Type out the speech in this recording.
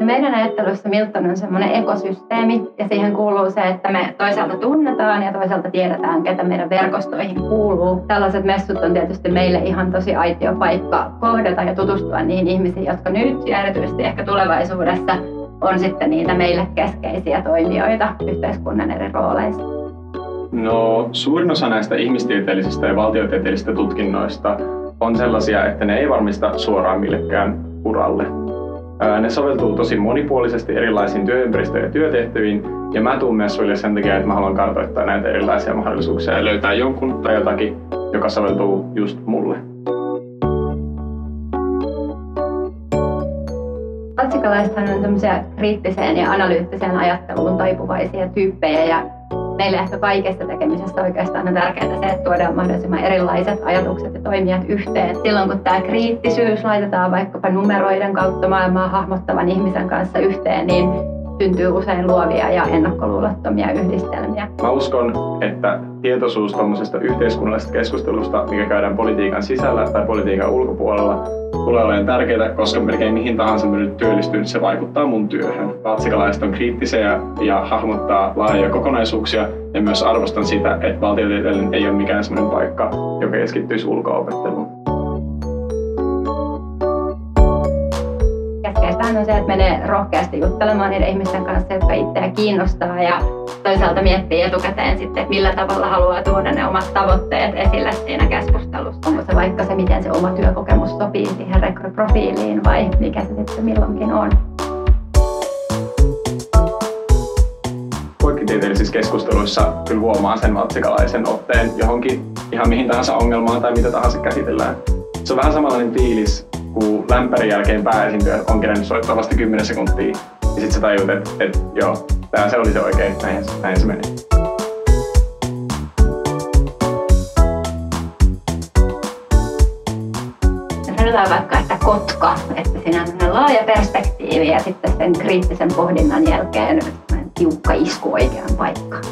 Meidän ajattelussa Milton on semmoinen ekosysteemi ja siihen kuuluu se, että me toisaalta tunnetaan ja toisaalta tiedetään, ketä meidän verkostoihin kuuluu. Tällaiset messut on tietysti meille ihan tosi aitio paikka kohdata ja tutustua niihin ihmisiin, jotka nyt ja erityisesti ehkä tulevaisuudessa on sitten niitä meille keskeisiä toimijoita yhteiskunnan eri rooleissa. No, suurin osa näistä ihmistieteellisistä ja valtiotieteellisistä tutkinnoista on sellaisia, että ne ei varmista suoraan millekään uralle. Ne soveltuu tosi monipuolisesti erilaisiin työympäristöihin ja työtehtäviin, ja mä tuun messuille sen takia, että mä haluan kartoittaa näitä erilaisia mahdollisuuksia ja löytää jonkun tai jotakin, joka soveltuu just mulle. Vatsikalaisethan on semmoisia kriittiseen ja analyyttiseen ajatteluun taipuvaisia tyyppejä, ja meille ehkä kaikessa tekemisessä oikeastaan on tärkeää se, että tuodaan mahdollisimman erilaiset ajatukset ja toimijat yhteen. Silloin kun tämä kriittisyys laitetaan vaikkapa numeroiden kautta maailmaa hahmottavan ihmisen kanssa yhteen, niin syntyy usein luovia ja ennakkoluulottomia yhdistelmiä. Mä uskon, että tietoisuus tuommoisesta yhteiskunnallisesta keskustelusta, mikä käydään politiikan sisällä tai politiikan ulkopuolella, tulee olemaan tärkeää, koska melkein mihin tahansa mä nyt työllistyn, se vaikuttaa mun työhön. Vatsikalaiset on kriittisiä ja hahmottaa laajoja kokonaisuuksia, ja myös arvostan sitä, että valtiotieteellinen ei ole mikään sellainen paikka, joka keskittyisi ulko-opetteluun. Keskeistä on se, että menee rohkeasti juttelemaan niiden ihmisten kanssa, jotka itseä kiinnostaa, ja toisaalta miettii etukäteen sitten, että millä tavalla haluaa tuoda ne omat tavoitteet esille siinä keskustelussa. Onko se vaikka se, miten se oma työkokemus sopii siihen rekryprofiiliin vai mikä se sitten milloinkin on. Poikkitieteellisissä keskusteluissa kyllä huomaa sen vatsikalaisen otteen johonkin ihan mihin tahansa ongelmaan tai mitä tahansa käsitellään. Se on vähän samanlainen fiilis, kun lämpärin jälkeen pääesiintyjä on kerennyt soittaa vasta 10 sekuntia. Ja sit sä tajut, että joo, se oli se oikein, näin se meni. Sanotaan vaikka, että Kotka, että siinä on laaja perspektiivi ja sitten sen kriittisen pohdinnan jälkeen tiukka isku oikeaan paikkaan.